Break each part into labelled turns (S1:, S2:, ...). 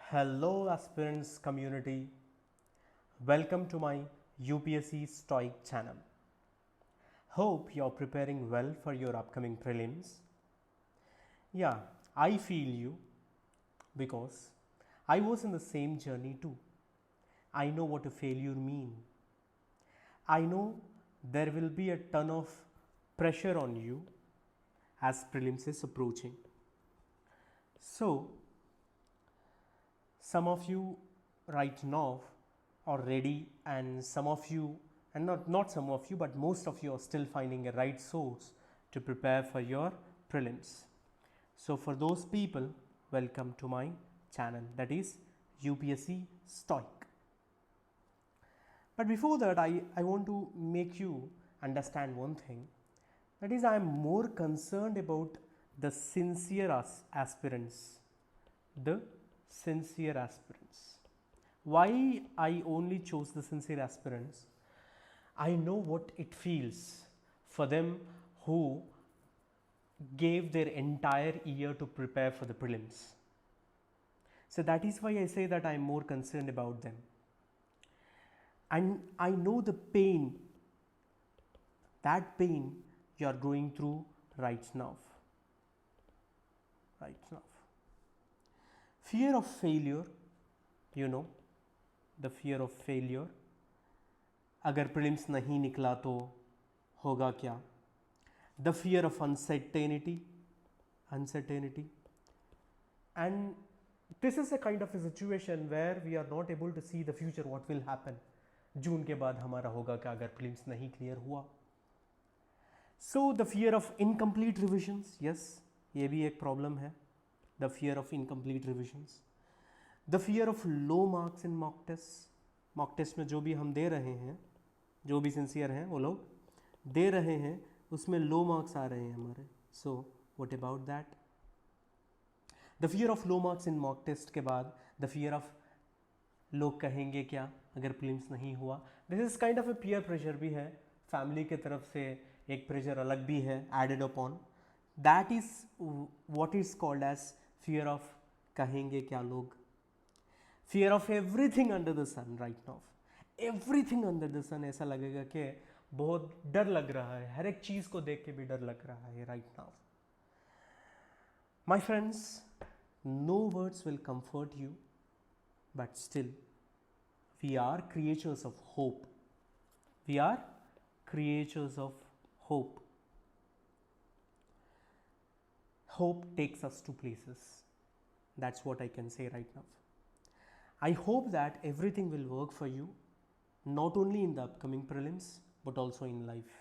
S1: Hello, aspirants community. Welcome to my UPSC Stoic channel. Hope you're preparing well for your upcoming prelims. Yeah, I feel you because I was in the same journey too. I know what a failure means. I know there will be a ton of pressure on you as prelims is approaching. So, some of you right now are ready, and some of you, and not some of you, but most of you are still finding a right source to prepare for your prelims. So for those people, welcome to my channel, that is UPSC Stoic. But before that, I want to make you understand one thing, that is I am more concerned about the sincere aspirants, the sincere aspirants. Why I only chose the sincere aspirants? I know what it feels for them who gave their entire year to prepare for the prelims. So that is why I say that I am more concerned about them. And I know the pain, that pain you are going through right now. Right now. Fear of failure, you know, the fear of failure. अगर prelims नहीं निकला तो होगा क्या? The fear of uncertainty, and this is a kind of a situation where we are not able to see the future, what will happen. जून के बाद हमारा होगा क्या अगर प्रीलिम्स नहीं क्लियर हुआ? So the fear of incomplete revisions, yes, ये भी एक प्रॉब्लम है. The fear of incomplete revisions. The fear of low marks in mock tests. Mock test में जो भी हम दे रहे हैं, जो भी सिंसियर हैं वो लोग दे रहे हैं, उसमें लो मार्क्स आ रहे हैं हमारे. So what about that? The fear of low marks in mock test के बाद द फियर ऑफ लोग कहेंगे क्या अगर प्रीलिम्स नहीं हुआ. This is kind of A peer pressure भी है, फैमिली के तरफ से एक प्रेशर अलग भी है added upon. That is what is called as fear of कहेंगे क्या लोग. Fear of everything under the sun right now. Everything under the sun, ऐसा लगेगा कि बहुत डर लग रहा है, हर एक चीज को देख के भी डर लग रहा है right now. My friends, no words will comfort you, but still we are creatures of hope. We are creatures of hope. Hope takes us to places. That's what I can say right now. I hope that everything will work for you, not only in the upcoming prelims, but also in life.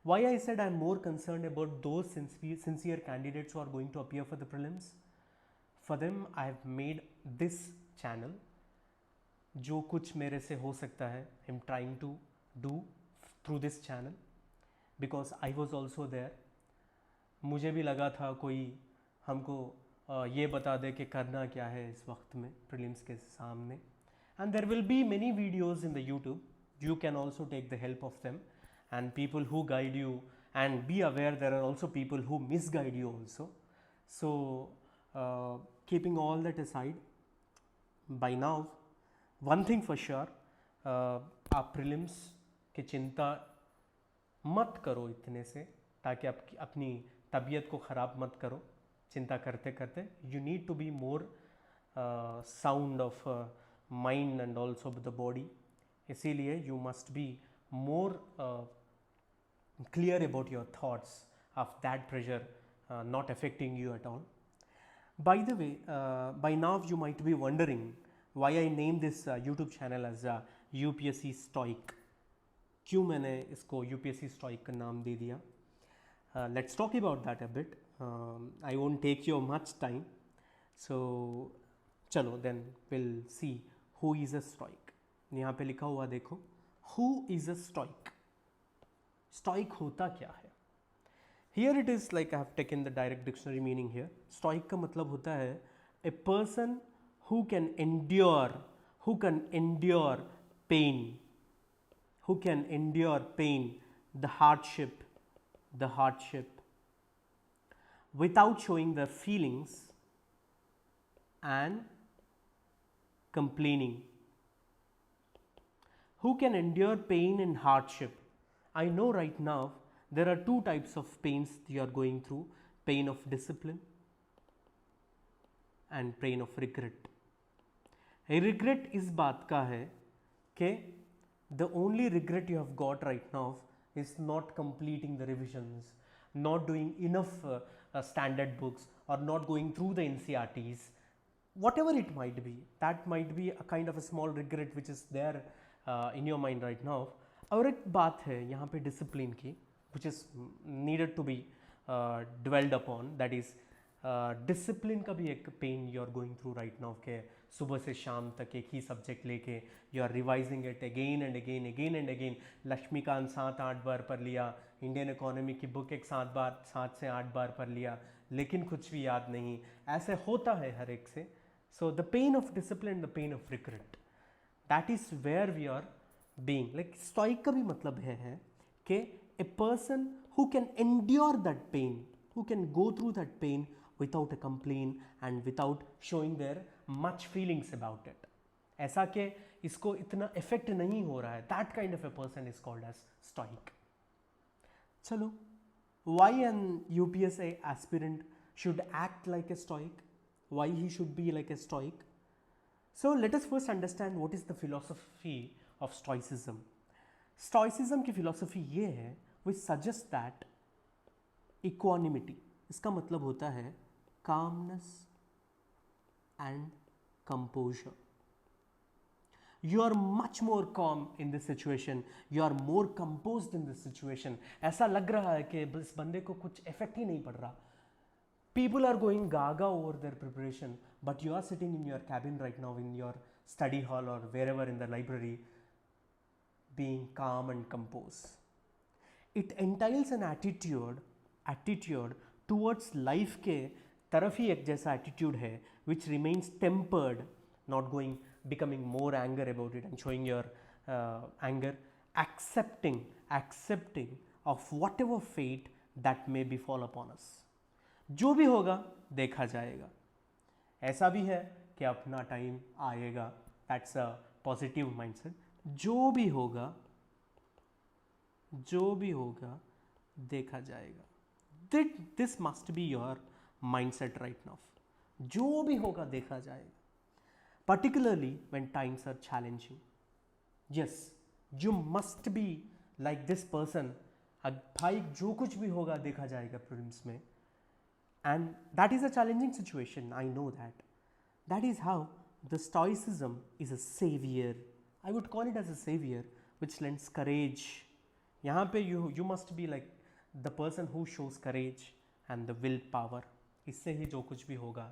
S1: Why I said I'm more concerned about those sincere candidates who are going to appear for the prelims. For them, I have made this channel. जो कुछ मेरे से हो सकता है, I'm trying to do through this channel, because I was also there. मुझे भी लगा था कोई हमको ये बता दे कि करना क्या है इस वक्त में प्रीलिम्स के सामने. And there will be many videos in the YouTube. You can also take the help of them and people who guide you, and be aware there are also people who misguide you also. So keeping all that aside, by now one thing for sure, आप prelims की चिंता मत करो इतने से, ताकि आपकी अपनी तबीयत को ख़राब मत करो चिंता करते करते. You need to be more sound of mind and also the body. इसीलिए you must be more clear about your thoughts of that pressure not affecting you at all. By the way, by now you might be wondering why I name this YouTube channel as UPSC stoic. क्यों मैंने इसको UPSC stoic का नाम दे दिया? Let's talk about that a bit. I won't take your much time. So, चलो then we'll see who is a stoic. यहाँ पे लिखा हुआ देखो, who is a stoic. Stoic होता क्या है? Here it is like I have taken the direct dictionary meaning here. Stoic का मतलब होता है a person who can endure pain, the hardship without showing their feelings and complaining. Who can endure pain and hardship? I know right now there are two types of pains you are going through: pain of discipline and pain of regret. Regret इस बात का है कि the only regret you have got right now is not completing the revisions, not doing enough standard books, or not going through the NCRTs, whatever it might be. That might be a kind of a small regret which is there in your mind right now. और एक बात है यहाँ पे discipline की, which is needed to be dwelled upon, that is discipline का भी एक pain you are going through right now के सुबह से शाम तक एक ही सब्जेक्ट लेके you are revising it again and again again and again. Laxmikanth 7-8 बार पढ़ लिया, इंडियन इकोनॉमी की बुक एक 7 से 8 बार पढ़ लिया, लेकिन कुछ भी याद नहीं. ऐसे होता है हर एक से. So the pain of discipline, the pain of regret, that is where we are being. Like stoic का भी मतलब है कि a person who can endure that pain, who can go through that pain without a complaint and without showing their much feelings about it. ऐसा कि इसको इतना effect नहीं हो रहा है, that kind of a person is called as stoic. चलो, why an UPSC aspirant should act like a stoic? Why he should be like a stoic? So let us first understand what is the philosophy of stoicism. Stoicism की philosophy ये है which suggests that equanimity, इसका मतलब होता है calmness and composure. You are much more calm in this situation, you are more composed in this situation. ऐसा लग रहा है कि इस बंदे को कुछ इफेक्ट ही नहीं पड़ रहा. People are going gaga over their preparation, but you are sitting in your cabin right now, in your study hall और wherever in the library, being calm and compose. It entails an attitude towards life के तरफ ही एक जैसा attitude है which remains tempered, not going becoming more anger about it and showing your anger, accepting of whatever fate that may befall upon us. जो भी होगा देखा जाएगा. ऐसा भी है कि अपना टाइम आएगा, that's a positive mindset. जो भी होगा देखा जाएगा. This must be your mindset right now. जो भी होगा देखा जाएगा. Particularly when times are challenging. Yes, you must be like this person. भाई जो कुछ भी होगा देखा जाएगा prelims में. And that is a challenging situation, I know that. That is how the stoicism is a savior. I would call it as a savior which lends courage. यहाँ पे you must be like the person who shows courage and the willpower. इससे ही जो कुछ भी होगा.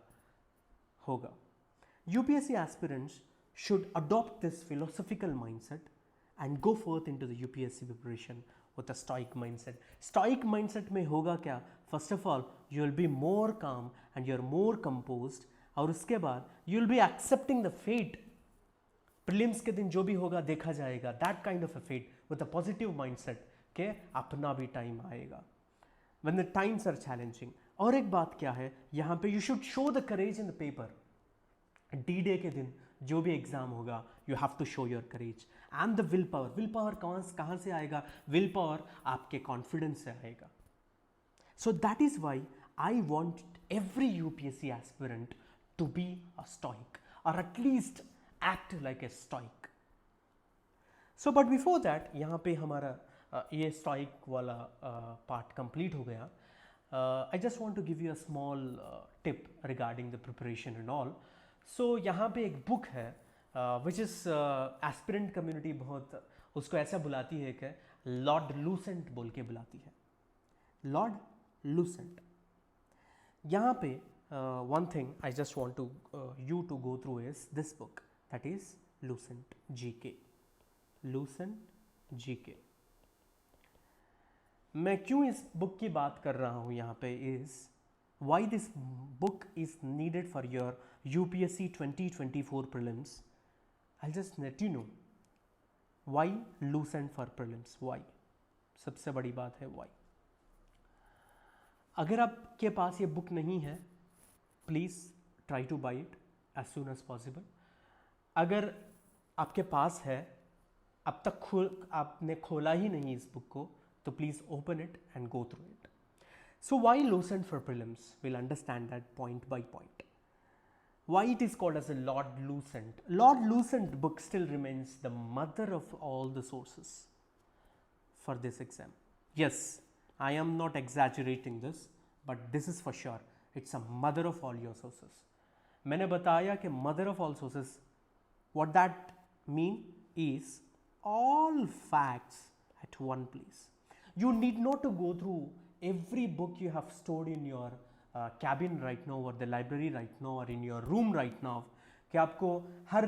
S1: UPSC aspirants should adopt this philosophical mindset and go forth into the UPSC preparation with a stoic mindset. Stoic mindset में होगा क्या? First of all, you will be more calm and you are more composed. और उसके बाद you will be accepting the fate. Prelims के दिन जो भी होगा देखा जाएगा. That kind of a fate with a positive mindset के अपना भी टाइम आएगा. When the times are challenging. और एक बात क्या है यहाँ पे, you should show the courage in the paper. D-Day के दिन जो भी एग्जाम होगा, you have to show your courage and the will power. Will power कहाँ से आएगा? विल पावर आपके कॉन्फिडेंस से आएगा. So that is why I want every UPSC aspirant to be a stoic और at least act like a stoic. So but before that, यहाँ पे हमारा ये स्टोइक वाला पार्ट कंप्लीट हो गया. I just want to give you a small tip regarding the preparation and all. So यहाँ पे एक बुक है विच इज़ एस्पिरेंट कम्युनिटी बहुत उसको ऐसा बुलाती है कि लॉर्ड लूसेंट बोल के बुलाती है. Lord Lucent. यहाँ पे one thing I just want to you to go through is this book, that is Lucent GK. Lucent GK. मैं क्यों इस बुक की बात कर रहा हूँ यहाँ पे is why this book is needed for your UPSC 2024 prelims. I'll just let you know why Lucent for prelims. Why? सबसे बड़ी बात है why. अगर आपके पास ये बुक नहीं है, please try to buy it as soon as possible. अगर आपके पास है, अब तक आपने खोला ही नहीं इस बुक को, तो please open it and go through it. So why Lucent for prelims? We'll understand that point by point. Why it is called as a Lord Lucent? Lord Lucent book still remains the mother of all the sources for this exam. Yes, I am not exaggerating this, but this is for sure. It's a mother of all your sources. मैंने बताया कि mother of all sources, what that mean is all facts at one place. You need not to go through every book you have stored in your cabin right now or the library right now or in your room right now, कि आपको हर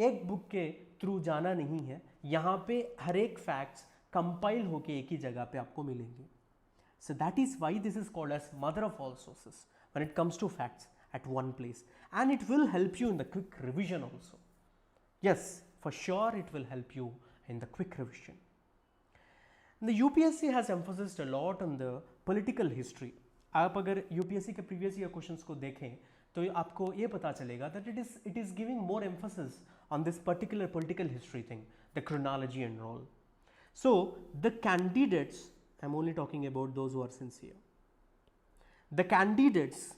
S1: एक book के through जाना नहीं है. यहाँ पे हर एक फैक्ट्स कंपाइल होके एक ही जगह पे आपको मिलेंगे. So that is why this is called as mother of all sources when it comes to facts at one place, and it will help you in the quick revision also. Yes, for sure it will help you in the quick revision. The UPSC has emphasized a lot on the political history. आप अगर UPSC के previous year questions को देखें तो आपको ये पता चलेगा that it is giving more emphasis on this particular political history thing, the chronology and all. So the candidates, I'm only talking about those who are sincere. The candidates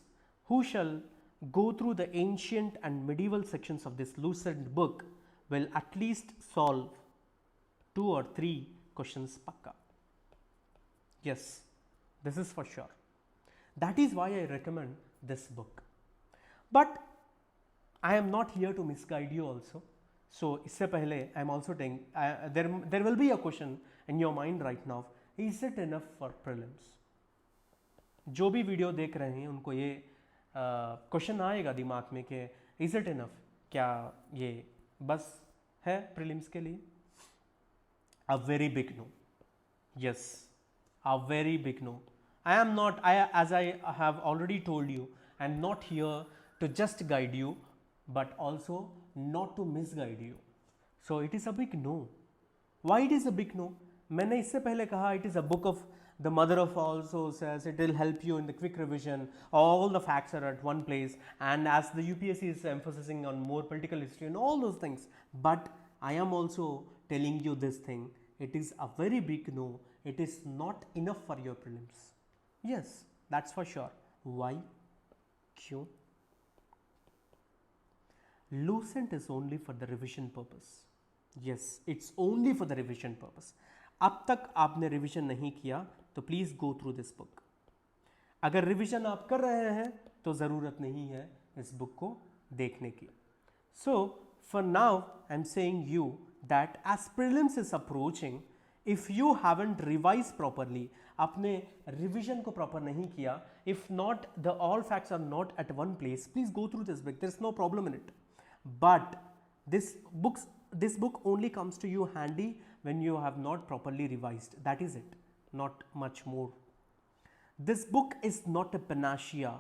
S1: who shall go through the ancient and medieval sections of this Lucent book will at least solve 2 or 3 questions pakka. Yes, this is for sure. That is why I recommend this book. But I am not here to misguide you also. So isse pehle I am also saying there will be a question in your mind right now, is it enough for prelims? जो भी video देख रहे हैं उनको ये question आएगा दिमाग में कि इज इट इनफ, क्या ये बस है प्रीलिम्स के लिए? A very big no. Yes, a very big no. As I have already told you, I am not here to just guide you, but also not to misguide you. So it is a big no. Why it is a big no? मैंने इससे पहले कहा it is a book of the mother of all sources. It will help you in the quick revision. All the facts are at one place, and as the UPSC is emphasizing on more political history and all those things. But I am also telling you this thing. It is a very big no. It is not enough for your prelims. Yes, that's for sure. Why? क्यों? Lucent is only for the revision purpose. Yes, it's only for the revision purpose. अब तक आपने revision नहीं किया तो please go through this book. अगर revision आप कर रहे हैं तो ज़रूरत नहीं है इस बुक को देखने की. So for now I am saying you that as prelims is approaching, if you haven't revised properly, आपने revision को proper नहीं किया, if not the all facts are not at one place, please go through this book. There is no problem in it. But this book only comes to you handy when you have not properly revised. That is it, not much more. This book is not a panacea,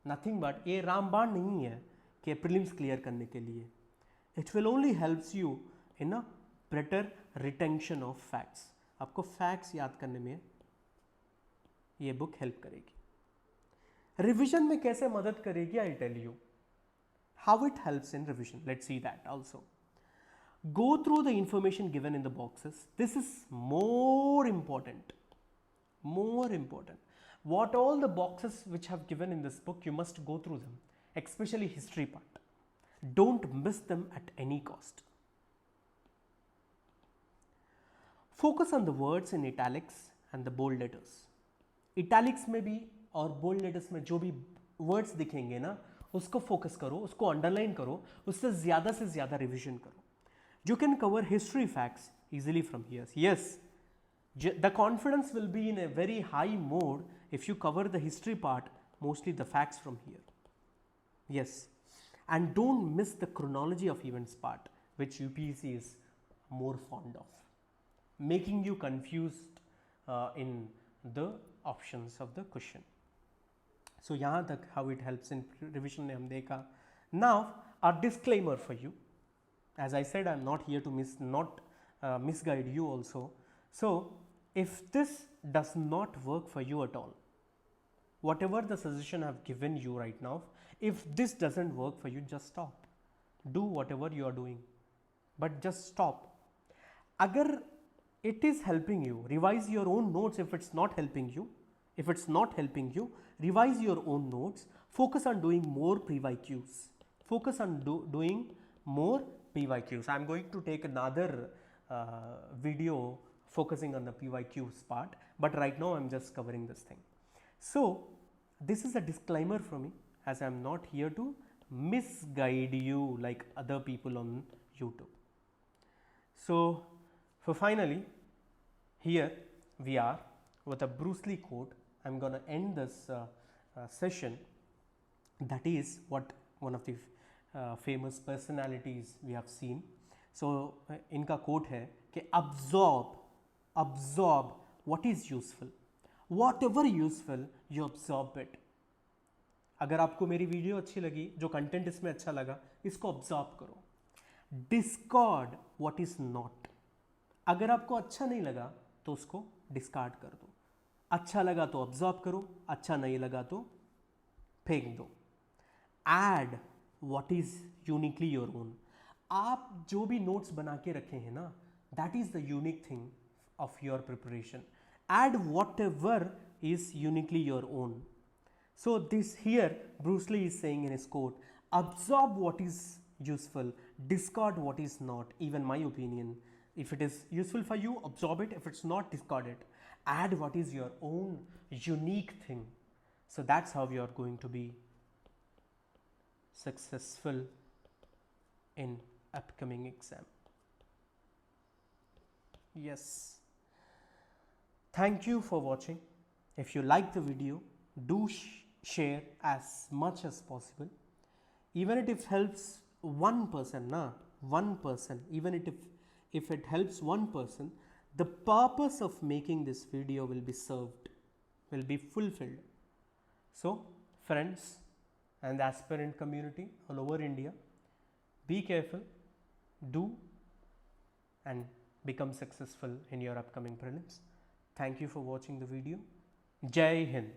S1: nothing but ये रामबाण नहीं है कि prelims clear करने के लिए. It will only helps you in a better retention of facts. आपको facts याद करने में ये बुक हेल्प करेगी. रिविजन में कैसे मदद करेगी I tell you. How it helps in revision, let's see that also. Go through the information given in the boxes. This is more important. More important. What all the boxes which have given in this book, you must go through them, especially history part. Don't miss them at any cost. Focus on the words in italics and the bold letters. Italics में भी और bold letters में जो भी words दिखेंगे ना, उसको focus करो, उसको underline करो, उससे ज़्यादा से ज़्यादा revision करो. You can cover history facts easily from here. Yes, the confidence will be in a very high mode if you cover the history part, mostly the facts from here. Yes, and don't miss the chronology of events part, which UPSC is more fond of, making you confused in the options of the question. So यहाँ तक how it helps in revision ने हम देखा. Now a disclaimer for you. As I said, I am not here to misguide you also. So if this does not work for you at all, whatever the suggestion I have given you right now, if this doesn't work for you, just stop. do whatever you are doing, but just stop. Agar it is helping you, revise your own notes. If it's not helping you, revise your own notes. Focus on doing more PYQs. Focus on doing more PYQs. I'm going to take another video focusing on the PYQs part, but right now I'm just covering this thing. So this is a disclaimer from me, as I'm not here to misguide you like other people on YouTube. So for finally, here we are with a Bruce Lee quote. I'm going to end this session. That is what one of the famous personalities we have seen. So इनका quote है कि absorb what is useful, whatever useful you absorb it. अगर आपको मेरी video अच्छी लगी, जो content इसमें अच्छा लगा, इसको ऑब्जॉर्व करो. Discard what is not. अगर आपको अच्छा नहीं लगा तो उसको डिस्कार्ड कर दो. अच्छा लगा तो ऑब्जॉर्व करो, अच्छा नहीं लगा तो फेंक दो. Add what is uniquely your own. आप जो भी नोट्स बना के रखे हैं ना, that is the unique thing of your preparation. Add whatever is uniquely your own. So this here Bruce Lee is saying in his quote, absorb what is useful, discard what is not. Even my opinion, if it is useful for you, absorb it. If it's not, discard it. Add what is your own unique thing. So that's how you are going to be successful in upcoming exam. Yes. Thank you for watching. If you like the video, do share as much as possible. Even if it helps one person, even if it helps one person, the purpose of making this video will be served, will be fulfilled. So friends and the aspirant community all over India, be careful, do and become successful in your upcoming prelims. Thank you for watching the video. Jai Hind.